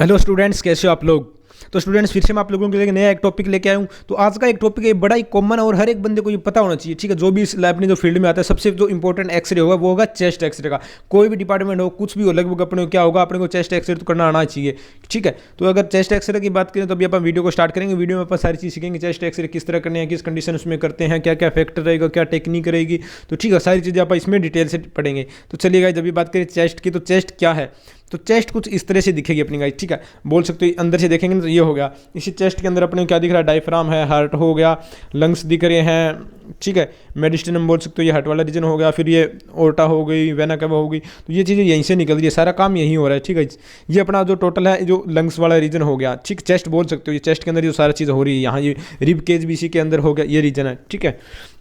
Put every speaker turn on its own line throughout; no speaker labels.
Hello students, कैसे हो आप लोग। तो स्टूडेंट्स फिर से मैं आप लोगों के लिए नया एक टॉपिक लेके आया हूँ। तो आज का एक टॉपिक है बड़ा ही कॉमन और हर एक बंदे को ये पता होना चाहिए, ठीक है। जो भी इस अपने जो फील्ड में आता है सबसे जो इंपॉर्टेंट एक्सरे होगा वो होगा चेस्ट एक्सरे का। कोई भी डिपार्टमेंट हो, कुछ भी हो, लगभग अपने को क्या होगा, अपने को चेस्ट एक्सरे तो करना आना चाहिए, ठीक है। तो अगर चेस्ट एक्सरे की बात करें तो अभी अपन वीडियो को स्टार्ट करेंगे। वीडियो में अपन सारी चीज़ सीखेंगे, चेस्ट एक्सरे किस तरह करने हैं, किस कंडीशन उसमें करते हैं, क्या क्या फैक्टर रहेगा, क्या टेक्निक रहेगी। तो ठीक है, सारी चीज़ें आप इसमें डिटेल से पढ़ेंगे। तो चलिए गाइस, जब भी बात करें चेस्ट की, तो चेस्ट क्या है। तो चेस्ट कुछ इस तरह से दिखेगी अपनी गाइस, ठीक है। बोल सकते हो अंदर से देखेंगे तो ये हो गया। इसी चेस्ट के अंदर अपने को क्या दिख रहा है, डायफ्राम है, हार्ट हो गया, लंग्स दिख रहे हैं, ठीक है। मेडिस्टम बोल सकते हो, ये हार्ट वाला रीजन हो गया, फिर ये ओर्टा हो गई, वेना कैवा हो गई। तो ये चीज़ें यहीं से निकल रही है, सारा काम यहीं हो रहा है, ठीक है। ये अपना जो टोटल है जो लंग्स वाला रीजन हो गया, ठीक। चेस्ट बोल सकते हो, ये चेस्ट के अंदर जो सारा चीज़ हो रही है, यहाँ ये रिब केज भी इसी के अंदर हो गया, ये रीजन है, ठीक है।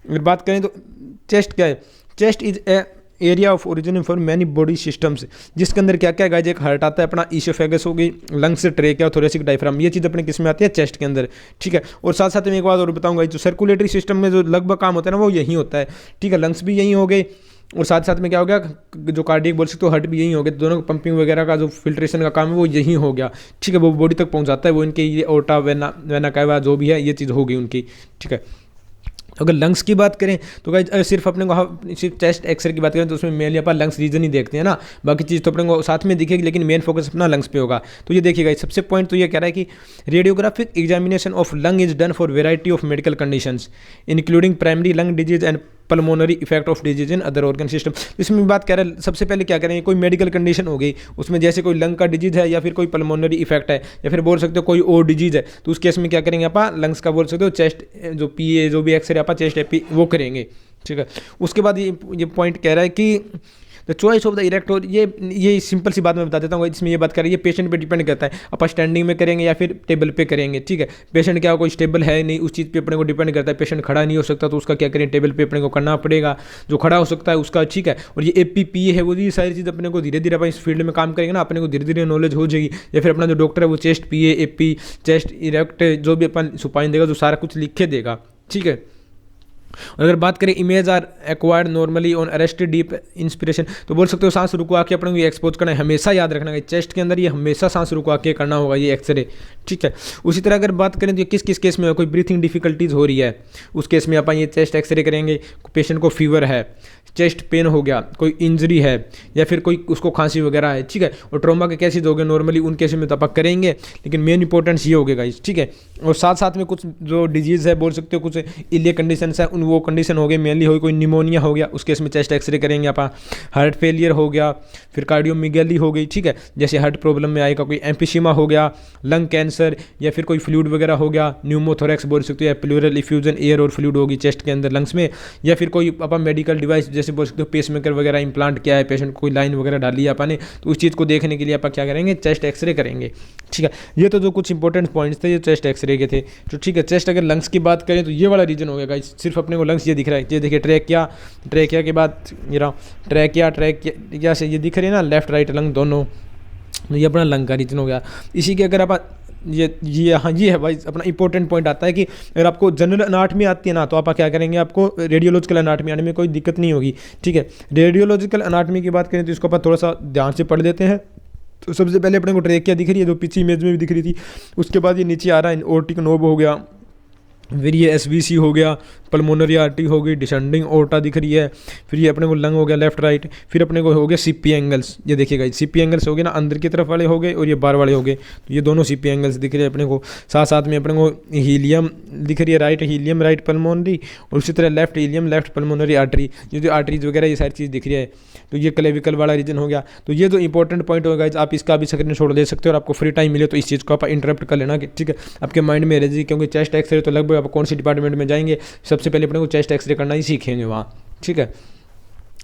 अगर बात करें तो चेस्ट क्या है, chest is a area of origin for many body systems, जिसके अंदर क्या क्या गाइज, एक हार्ट आता है अपना, ईसोफेगस हो गई, लंग्स, ट्रेकिया, थोरेसिक, डायफ्राम, ये चीज़ अपने किस में आती है, चेस्ट के अंदर, ठीक है। और साथ साथ में एक बात और बताऊंगा, जो सर्कुलेटरी सिस्टम में जो लगभग काम होता है ना वो यही होता है, ठीक है। लंग्स भी यही हो गए और साथ साथ में क्या हो गया, जो कार्डियक बोल सकते हो, हार्ट भी यही हो गया। दोनों पंपिंग वगैरह का जो फिल्ट्रेशन का काम है वो यही हो गया, ठीक है। वो बॉडी तक पहुंच जाता है, वो इनके ये ओर्टा, वेना कैवा जो भी है ये चीज़ हो गई उनकी, ठीक है। अगर लंग्स की बात करें तो गाइस, अगर सिर्फ अपने को सिर्फ चेस्ट एक्सरे की बात करें तो उसमें मेनली अपन लंग्स रीजन ही देखते हैं ना, बाकी चीज़ तो अपने को साथ में दिखेगी, लेकिन मेन फोकस अपना लंग्स पे होगा। तो ये देखिएगा, सबसे पॉइंट तो ये कह रहा है कि radiographic examination of lung is done for variety of medical conditions including primary lung disease and pulmonary effect of disease in other organ system. इसमें बात कर रहे हैं, सबसे पहले क्या करेंगे, कोई मेडिकल कंडीशन हो गई, उसमें जैसे कोई लंग का डिजीज है या फिर कोई पल्मोनरी इफेक्ट है या फिर बोल सकते हो कोई और डिजीज है, तो उस केस में क्या करेंगे आप, लंग्स का बोल सकते हो चेस्ट जो पीए जो भी एक्सरे आप चेस्ट एपी वो करेंगे, ठीक है। उसके बाद ये पॉइंट कह रहा है कि the choice of the erector, ये सिंपल सी बात मैं बता देता हूँ, इसमें ये बात कर रही है पेशेंट पे डिपेंड करता है, आप स्टैंडिंग में करेंगे या फिर टेबल पे करेंगे, ठीक है। पेशेंट क्या कोई स्टेबल है नहीं, उस चीज़ पे अपने को डिपेंड करता है। पेशेंट खड़ा नहीं हो सकता तो उसका क्या करें, टेबल पे अपने को करना पड़ेगा। जो खड़ा हो सकता है उसका, ठीक है। और ये एपीपी है वो, ये सारी चीज़ अपने को धीरे धीरे अपन इस फील्ड में काम करेंगे ना, अपने को धीरे धीरे नॉलेज हो जाएगी। या फिर अपना जो डॉक्टर है वो चेस्ट पीए, एपी, चेस्ट इरेक्ट जो भी अपन सुपाइन देगा, जो सारा कुछ लिख के देगा, ठीक है। और अगर बात करें image are acquired normally on arrested deep inspiration, तो बोल सकते हो सांस रुकवा के अपने को ये एक्सपोज करना है, हमेशा याद रखना है चेस्ट के अंदर ये हमेशा सांस रुकवा के करना होगा ये एक्सरे, ठीक है। उसी तरह अगर बात करें तो किस किस केस में कोई ब्रीथिंग डिफिकल्टीज हो रही है, उस केस में अपन ये चेस्ट एक्सरे करेंगे। पेशेंट को फीवर है, चेस्ट पेन हो गया, कोई इंजरी है या फिर कोई उसको खांसी वगैरह है, ठीक है। और ट्रॉमा के केसेज हो गए नॉर्मली, उन केसेज में तो अपन करेंगे, लेकिन मेन इंपॉर्टेंस ये हो गया गाइस, ठीक है। और साथ साथ में कुछ जो डिजीज़ है बोल सकते हो, कुछ इलियर कंडीशन है, उन वो कंडीशन हो गई, मेनली हो कोई निमोनिया हो गया, उस केस में चेस्ट एक्सरे करेंगे अपन। हार्ट फेलियर हो गया, फिर कार्डियोमिगैली हो गई, ठीक है, जैसे हार्ट प्रॉब्लम में आएगा, कोई एम्फीसीमा हो गया, लंग कैंसर या फिर कोई फ्लूइड वगैरह हो गया, न्यूमोथोरैक्स बोल सकते हो, प्लूरल इफ्यूजन एयर और फ्लूइड होगी चेस्ट के अंदर लंग्स में, या फिर कोई अपन मेडिकल डिवाइस जैसे बोल सकते हो पेसमेकर वगैरह इंप्लांट किया है, पेशेंट कोई लाइन वगैरह डाली है अपन ने, तो उस चीज़ को देखने के लिए अपन क्या करेंगे, चेस्ट एक्सरे करेंगे, ठीक है। ये तो जो कुछ इंपॉर्टेंट पॉइंट्स थे ये चेस्ट एक्सरे के थे, तो ठीक है। चेस्ट अगर लंग्स की बात करें तो ये वाला रीजन हो गया गाइस, सिर्फ अपने को लंग्स ये दिख रहा है, ये देखिए ट्रैकिया के बाद ये रहा ट्रैकिया से ये दिख रही है ना, लेफ्ट राइट लंग दोनों, तो ये अपना लंग का रीजन हो गया। इसी के अगर आप ये हाँ ये है भाई अपना इंपॉर्टेंट पॉइंट आता है कि अगर आपको जनरल अनाटमी आती है ना, तो आप क्या करेंगे, आपको रेडियोलॉजिकल अनाटमी आने में कोई दिक्कत नहीं होगी, ठीक है। रेडियोलॉजिकल अनाटमी की बात करें तो इसको अपन थोड़ा सा ध्यान से पढ़ देते हैं। तो सबसे पहले अपने को ट्रेकिया दिख रही है, जो पिछली इमेज में भी दिख रही थी। उसके बाद ये नीचे आ रहा है ओर्टिक नोब हो गया, फिर ये एसवीसी हो गया, पल्मोनरी आर्टरी हो गई, डिसेंडिंग ओर्टा दिख रही है, फिर ये अपने को लंग हो गया लेफ्ट राइट, फिर अपने को हो गया सीपी एंगल्स, ये देखिएगा सीपी एंगल्स हो गए ना, अंदर की तरफ वाले हो गए और ये बाहर वाले हो गए, तो ये दोनों सीपी एंगल्स दिख रहे हैं अपने को। साथ साथ में अपने को हीलियम दिख रही है, राइट हीलियम राइट पल्मोनरी, और उसी तरह left helium left pulmonary artery, ये जो आर्टरीज वगैरह ये सारी चीज़ दिख रही है। तो ये क्लेविकल वाला रीजन हो गया। तो ये जो इंपॉर्टेंट पॉइंट होगा आप इसका भी स्क्रीनशॉट ले सकते हो, और आपको फ्री टाइम मिले तो इस चीज़ को आप इंटरप्ट कर लेना, ठीक है, आपके माइंड में रह जाएगी। क्योंकि चेस्ट एक्सरे तो लगभग आप कौन सी डिपार्टमेंट में जाएंगे सबसे पहले अपने को चेस्ट एक्सरे करना ही सीखेंगे वहाँ, ठीक है।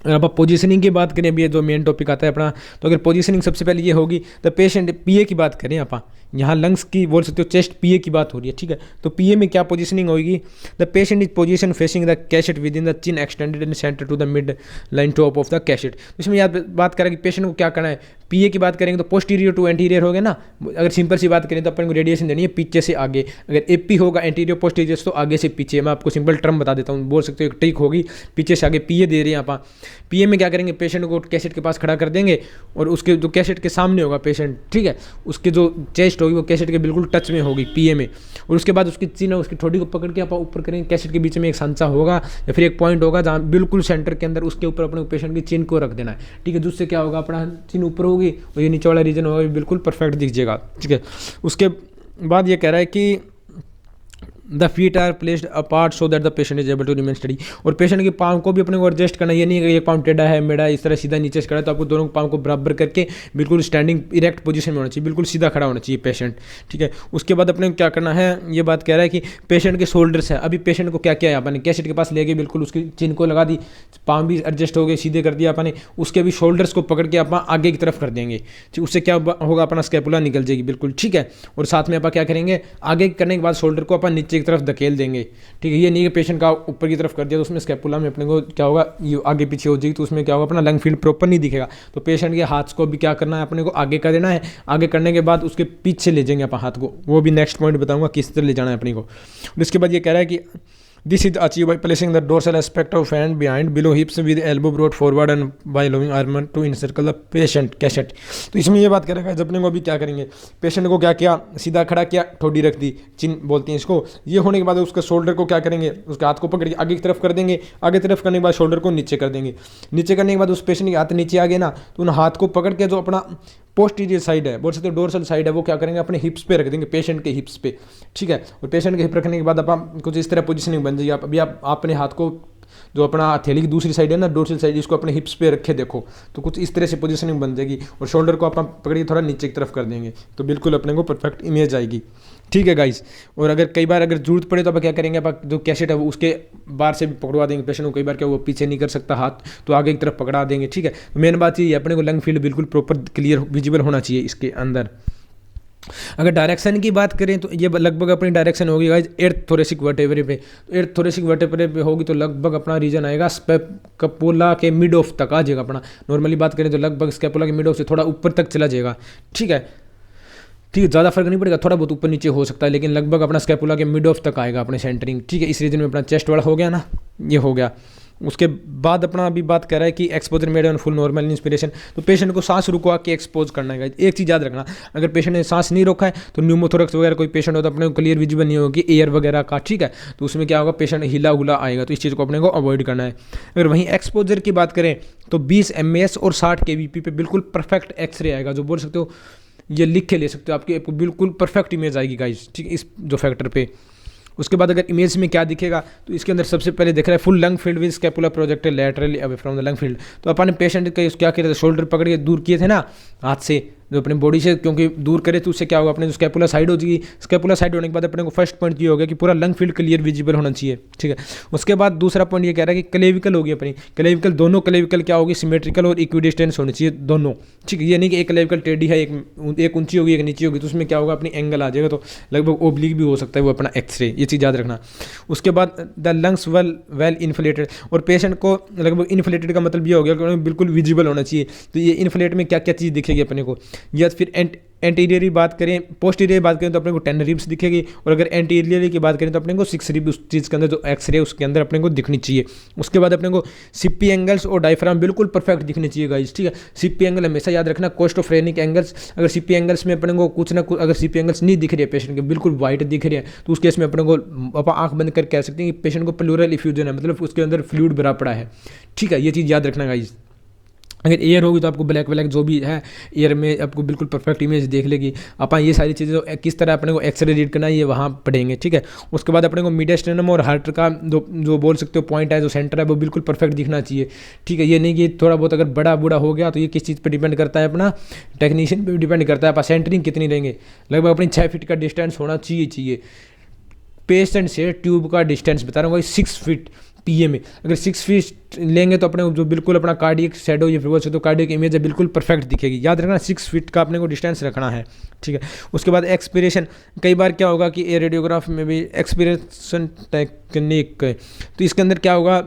अगर आप पोजीशनिंग की बात करें, अभी ये जो मेन टॉपिक आता है अपना, तो अगर पोजीशनिंग सबसे पहले ये होगी, तो पेशेंट पीए की बात करें आप, यहाँ लंग्स की बोल सकते हो चेस्ट पीए की बात हो रही है, ठीक है। तो पीए में क्या पोजीशनिंग होगी, the patient is position facing the cassette with in the chin extended in centre to the mid line top of the cassette. तो इसमें याद बात करें कि पेशेंट को क्या करना है, पीए की बात करेंगे तो पोस्टीरियर टू एंटीरियर हो गया ना। अगर सिंपल सी बात करें तो अपन को रेडिएशन देनी है पीछे से आगे, अगर एपी होगा एंटीरियर पोस्टीरियर तो आगे से पीछे। मैं आपको सिंपल टर्म बता देता हूँ, बोल सकते हो एक ट्रिक होगी, पीछे से आगे पीए दे रहे हैं आप। पीए में क्या करेंगे, पेशेंट को कैसेट के पास खड़ा कर देंगे और उसके जो कैसेट के सामने होगा पेशेंट, ठीक है, उसके जो चेस्ट होगी वो कैसेट के बिल्कुल टच में होगी पीए में, और उसके बाद उसकी चिन्ह उसकी ठोड़ी को पकड़ के आप ऊपर करेंगे। कैसेट के बीच में एक सांचा होगा या फिर एक पॉइंट होगा जहाँ बिल्कुल सेंटर के अंदर, उसके ऊपर अपने पेशेंट की चिन्ह को रख देना है, ठीक है। जिससे क्या होगा, अपना चिन्ह ऊपर होगी और ये नीचे वाला रीजन होगा बिल्कुल परफेक्ट दिख जाएगा, ठीक है। उसके बाद ये कह रहा है कि the feet are placed apart so that the patient is able to remain steady. और पेशेंट के पाँव को भी अपने को एडजस्ट करना, ये नहीं है कि एक पाँव टेढ़ा है मेरा इस तरह सीधा नीचे से खड़ा है, तो आपको दोनों पाँव को बराबर करके बिल्कुल स्टैंडिंग इरेक्ट पोजीशन में होना चाहिए, बिल्कुल सीधा खड़ा होना चाहिए पेशेंट, ठीक है। उसके बाद अपने को क्या करना है, ये बात कह रहा है कि पेशेंट के शोल्डर्स है। अभी पेशेंट को क्या किया है अपने, कैसेट के पास ले गए, बिल्कुल उसकी चिन्ह को लगा दी, पाँव भी एडजस्ट हो गए, सीधे कर दिया अपने। उसके भी शोल्डर्स को पकड़ के आप आगे की तरफ कर देंगे, ठीक। उससे क्या होगा, अपना स्कैपुला निकल जाएगी बिल्कुल, ठीक है। और साथ में आप क्या करेंगे, आगे करने के बाद शोल्डर को अपन नीचे की तरफ धकेल देंगे, ठीक है। ये नहीं कि पेशेंट का ऊपर की तरफ कर दिया तो उसमें स्कैपुला में अपने को क्या होगा, ये आगे पीछे हो जाएगी, तो उसमें क्या होगा, अपना लंग फील्ड प्रॉपर नहीं दिखेगा। तो पेशेंट के हाथ को भी क्या करना है, अपने को आगे कर देना है। आगे करने के बाद उसके पीछे ले जाएंगे अपन हाथ को, वो भी नेक्स्ट पॉइंट बताऊंगा किस तरह ले जाना है अपने को। और इसके बाद ये कह रहा है कि this is achieve by placing the dorsal aspect of hand behind below hips with elbow brought forward and by lowing arm to encircle the patient cassette. तो इसमें ये बात करेगा, जब अपने को अभी क्या करेंगे, पेशेंट को क्या किया, सीधा खड़ा किया, ठोडी रख दी, चिन बोलते हैं इसको। ये होने के बाद उसके शोल्डर को क्या करेंगे, उसके हाथ को पकड़ के आगे की तरफ कर देंगे। आगे तरफ करने के बाद शोल्डर को नीचे कर देंगे। नीचे करने के बाद उस पेशेंट के हाथ नीचे आ गए ना, तो उन हाथ को पकड़ के जो अपना पोस्टीरियर साइड है, बोल सकते हो डोर्सल साइड है, वो क्या करेंगे, अपने हिप्स पे रख देंगे, पेशेंट के हिप्स पे, ठीक है। और पेशेंट के हिप रखने के बाद आप कुछ इस तरह पोजीशनिंग बन जाएगी। आप अभी आप अपने हाथ को जो अपना हथेली की दूसरी साइड है ना, डोर्सल साइड, इसको अपने हिप्स पे रखे देखो, तो कुछ इस तरह से पोजीशनिंग बन जाएगी। और शोल्डर को आप पकड़िए थोड़ा नीचे की तरफ कर देंगे, तो बिल्कुल अपने को परफेक्ट इमेज आएगी, ठीक है गाइस। और अगर कई बार अगर जरूरत पड़े तो आप क्या करेंगे, आप जो कैसेट है वो उसके बाहर से भी पकड़वा देंगे पेशेंट को। कई बार क्या वो पीछे नहीं कर सकता हाथ, तो आगे की तरफ पकड़ा देंगे, ठीक है। मेन बात ये है, अपने को लंग फील्ड बिल्कुल प्रॉपर क्लियर विजिबल होना चाहिए इसके अंदर। अगर डायरेक्शन की बात करें तो ये लगभग अपनी डायरेक्शन होगी गाइस एर्थ थोरेसिक वर्टेब्रे पे। तो एर्थ थोरेसिक वर्टेब्रे पे होगी तो लगभग अपना रीजन आएगा स्कैपुला के मिड ऑफ तक आ जाएगा अपना। नॉर्मली बात करें तो लगभग स्कैपुला के मिड ऑफ से थोड़ा ऊपर तक चला जाएगा, ठीक है। ठीक है, ज़्यादा फर्क नहीं पड़ेगा, थोड़ा बहुत ऊपर नीचे हो सकता है, लेकिन लगभग अपना स्कैपुला के मिड ऑफ तक आएगा अपने सेंटरिंग, ठीक है। इस रीजन में अपना चेस्ट वाला हो गया ना, ये हो गया। उसके बाद अपना अभी बात कर रहा है कि exposure made on full normal inspiration. तो पेशेंट को सांस रुकवा के एक्सपोज करना है। एक चीज़ याद रखना, अगर पेशेंट ने सांस नहीं रोका है तो न्यूमोथोरक्स वगैरह कोई पेशेंट हो तो अपने को क्लियर विजिबल नहीं होगी एयर वगैरह का, ठीक है। तो उसमें क्या होगा, पेशेंट हिला हुला आएगा, तो इस चीज़ को अपने को अवॉइड करना है। अगर वहीं एक्सपोजर की बात करें तो 20 mAs और 60 kVp पे बिल्कुल परफेक्ट एक्सरे आएगा, जो बोल सकते हो ये लिख के ले सकते हो, आपको बिल्कुल परफेक्ट इमेज आएगी गाइस, ठीक है, इस जो फैक्टर पे। उसके बाद अगर इमेज में क्या दिखेगा, तो इसके अंदर सबसे पहले दिख रहा है full lung field with scapula projected laterally away from the lung field. तो अपन पेशेंट का क्या किया था, शोल्डर पकड़ के दूर किए थे ना हाथ से, जो अपने बॉडी से क्योंकि दूर करे तो उससे क्या होगा, अपने जो स्कैपुला साइड हो जाएगी। स्कैपुला साइड होने के बाद अपने को फर्स्ट पॉइंट ये होगा कि पूरा लंग फील्ड क्लियर विजिबल होना चाहिए, ठीक है। उसके बाद दूसरा पॉइंट ये कह रहा है कि क्लेविकल होगी अपनी, क्लेविकल दोनों क्लेविकल क्या होगी, सिमेट्रिकल और इक्विडिस्टेंस होनी चाहिए दोनों, ठीक है। ये नहीं कि एक क्लेविकल टेढ़ी है, एक ऊंची होगी एक नीची होगी, तो उसमें क्या होगा, अपनी एंगल आ जाएगा, तो लगभग ओब्लिक भी हो सकता है वो अपना एक्सरे, ये चीज़ याद रखना। उसके बाद द लंग्स वेल इन्फ्लेटेड, और पेशेंट को लगभग इन्फ्लेटेड का मतलब ये हो गया कि बिल्कुल विजिबल होना चाहिए। तो ये इन्फ्लेट में क्या क्या चीज़ दिखेगी अपने को, या फिर एंटीरियर बात करें, पोस्टीरियर बात करें तो अपने को 10 रिब्स दिखेगी, और अगर एंटीरियर की बात करें तो अपने को 6 रिब उस चीज़ के अंदर जो एक्सरे उसके अंदर अपने को दिखनी चाहिए। उसके बाद अपने को सीपी एंगल्स और डायफ्राम बिल्कुल परफेक्ट दिखनी चाहिए गाइस, ठीक है। सीपी एंगल हमेशा याद रखना, कोस्टोफ्रेनिक एंगल्स। अगर सीपी एंगल्स में अपने को कुछ ना कुछ, अगर सीपी एंगल्स नहीं दिख रही है पेशेंट के, बिल्कुल वाइट दिख रही है, तो उस केस में अपने को आंख बंद कर कह सकते हैं कि पेशेंट को प्लूरल इफ्यूजन है, मतलब उसके अंदर फ्लूइड भरा पड़ा है, ठीक है। ये चीज़ याद रखना गाइस। अगर एयर होगी तो आपको ब्लैक जो भी है एयर में आपको बिल्कुल परफेक्ट इमेज देख लेगी। अपन ये सारी चीज़ें किस तरह अपने को एक्सरे रीड करना है ये वहाँ पढ़ेंगे, ठीक है। उसके बाद अपने को मीडियस्टेनम और हार्ट का जो बोल सकते हो पॉइंट है, जो सेंटर है, वो बिल्कुल परफेक्ट दिखना चाहिए, ठीक है। ये नहीं कि थोड़ा बहुत अगर बड़ा बूढ़ा हो गया तो ये किस चीज़ पर डिपेंड करता है, अपना टेक्नीशियन पर डिपेंड करता है। आप सेंटरिंग कितनी लेंगे, लगभग अपनी 6 फीट का डिस्टेंस होना चाहिए। पेशेंट से ट्यूब का डिस्टेंस बता रहा हूँ 6 फीट पीए में। अगर 6 फीट लेंगे तो अपने को जो बिल्कुल अपना कार्डियक शैडो या फिर वो तो कार्डियक इमेज है बिल्कुल परफेक्ट दिखेगी। याद रखना 6 फीट का अपने को डिस्टेंस रखना है, ठीक है। उसके बाद एक्सपीरेशन, कई बार क्या होगा कि रेडियोग्राफ में भी एक्सपीरेशन टेक्निक, तो इसके अंदर क्या होगा,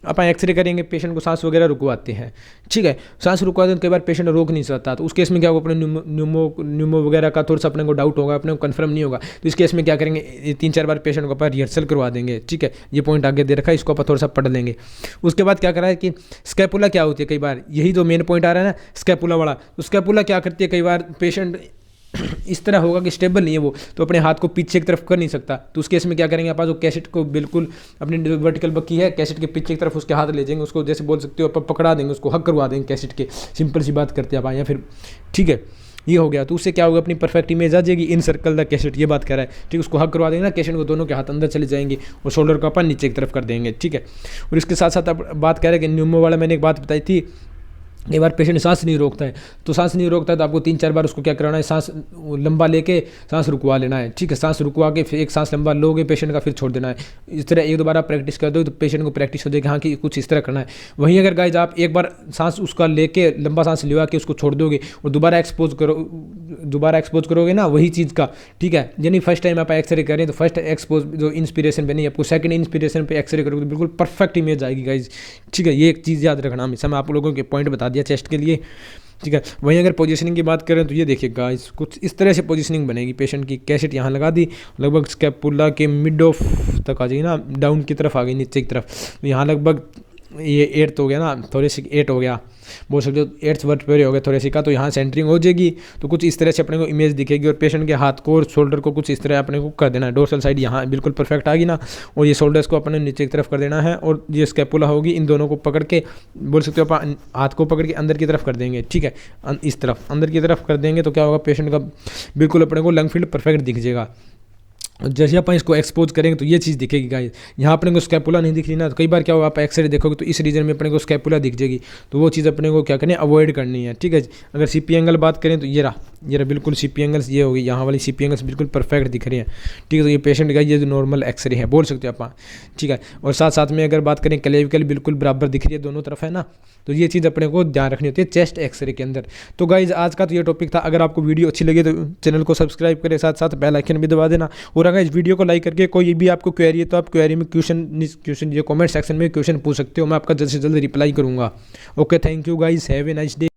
अपन एक्सरे करेंगे, पेशेंट को सांस वगैरह रुकवाते हैं, ठीक है। सांस रुकवाते हैं तो कई बार पेशेंट रोक नहीं सकता, तो उस केस में क्या होगा, अपने न्यूमो वगैरह का थोड़ा सा अपने को डाउट होगा, अपने को कंफर्म नहीं होगा, तो इस केस में क्या करेंगे, 3-4 बार पेशेंट को अपन रिहर्सल करवा देंगे, ठीक है। ये पॉइंट आगे दे रखा है, इसको अपन थोड़ा सा पढ़ लेंगे। उसके बाद क्या करा है कि स्कैपुला क्या होती है, कई बार यही जो मेन पॉइंट आ रहा है ना स्कैपुला वाला, तो स्कैपुला क्या करती है, कई बार पेशेंट इस तरह होगा कि स्टेबल नहीं है वो, तो अपने हाथ को पीछे की तरफ कर नहीं सकता, तो उस केस में क्या करेंगे, आप जो कैसेट को बिल्कुल अपनी वर्टिकल बक्की है कैसेट के पीछे की तरफ उसके हाथ ले जाएंगे, उसको जैसे बोल सकते हो आप पकड़ा देंगे, उसको हक करवा देंगे कैसेट के, सिंपल सी बात करते हैं आप, या फिर ठीक है ये हो गया। तो उससे क्या होगा, अपनी परफेक्ट इमेज आ जाएगी, इन सर्कल द कैसेट, ये बात कर रहा है, ठीक है। उसको हक करवा देंगे ना कैसेट को, दोनों के हाथ अंदर चले जाएंगे और शोल्डर को अपन नीचे की तरफ कर देंगे, ठीक है। और इसके साथ साथ अब बात कर रहे हैं कि न्यूमो वाला मैंने एक बात बताई थी, कई बार पेशेंट सांस नहीं रोकता है, तो सांस नहीं रोकता है तो आपको 3-4 बार उसको क्या कराना है, सांस लंबा लेके सांस रुकवा लेना है, ठीक है। सांस रुकवा के फिर एक सांस लंबा लोगे पेशेंट का, फिर छोड़ देना है। इस तरह 1-2 बार आप प्रैक्टिस कर दो तो पेशेंट को प्रैक्टिस हो जाएगी, हाँ कि कुछ इस तरह करना है। वहीं अगर गाइज आप एक बार सांस उसका लेके लंबा सांस लिवा के उसको छोड़ दोगे और दोबारा एक्सपोज करोगे ना वही चीज़ का, ठीक है। यानी फर्स्ट टाइम आप एक्सरे करें तो फर्स्ट एक्सपोज जो इंस्पिरेशन पे नहीं, आपको सेकंड इंस्पिरेशन पे एक्सरे करोगे तो बिल्कुल परफेक्ट इमेज आएगी गाइज, ठीक है। ये एक चीज़ याद रखना, हमेशा मैं आप लोगों के पॉइंट बता दिया चेस्ट के लिए, ठीक है। वहीं अगर पोजीशनिंग की बात करें तो ये देखिए गाइस, कुछ इस तरह से पोजीशनिंग बनेगी, पेशेंट की कैसेट यहाँ लगा दी, लगभग स्कैपुला के मिड ऑफ तक आ जाएगी ना, डाउन की तरफ आ गई, नीचे की तरफ, तो यहाँ लगभग ये 8th हो गया ना, थोड़े से 8 हो गया, बोल सकते हो 8th वर्टेब्रे हो गया थोड़े से का, तो यहाँ सेंटरिंग हो जाएगी, तो कुछ इस तरह से अपने को इमेज दिखेगी। और पेशेंट के हाथ को और शोल्डर को कुछ इस तरह अपने को कर देना है, डोर्सल साइड यहाँ बिल्कुल परफेक्ट आ गई ना, और ये शोल्डर्स को अपने नीचे की तरफ कर देना है, और ये स्कैपुला होगी, इन दोनों को पकड़ के बोल सकते हो आप हाथ को पकड़ के अंदर की तरफ कर देंगे, ठीक है। इस तरफ अंदर की तरफ कर देंगे तो क्या होगा, पेशेंट का बिल्कुल अपने को लंग फील्ड परफेक्ट दिख जाएगा। जैसे अपन इसको एक्सपोज करेंगे तो ये चीज़ दिखेगी गाइस, यहाँ अपने को स्कैपुला नहीं दिख रही ना, तो कई बार क्या होगा, आप एक्सरे देखोगे तो इस रीजन में अपने को स्कैपुला दिख जाएगी, तो वो चीज़ अपने को क्या करनी है, अवॉइड करनी है, ठीक है। अगर सीपी एंगल बात करें तो ये रहा बिल्कुल सीपी एंगल्स, ये होगी यहाँ वाली सीपी एंगल्स बिल्कुल परफेक्ट दिख रही है, ठीक है। तो ये पेशेंट का ये जो नॉर्मल एक्सरे है बोल सकते हो आप, ठीक है। और साथ साथ में अगर बात करें क्लेविकल बिल्कुल बराबर दिख रही है दोनों तरफ है ना, तो ये चीज़ अपने को ध्यान रखनी होती है चेस्ट एक्सरे के अंदर। तो गाइज आज का तो ये टॉपिक था, अगर आपको वीडियो अच्छी लगी तो चैनल को सब्सक्राइब करें, साथ साथ बेल आइकन भी दबा देना, और अगर इस वीडियो को लाइक करके कोई भी आपको क्वेरी है तो आप क्वेरी में क्वेश्चन ये कमेंट सेक्शन में क्वेश्चन पूछ सकते हो, मैं आपका जल्द से जल्द रिप्लाई करूंगा। Okay, thank you guys, have a nice day.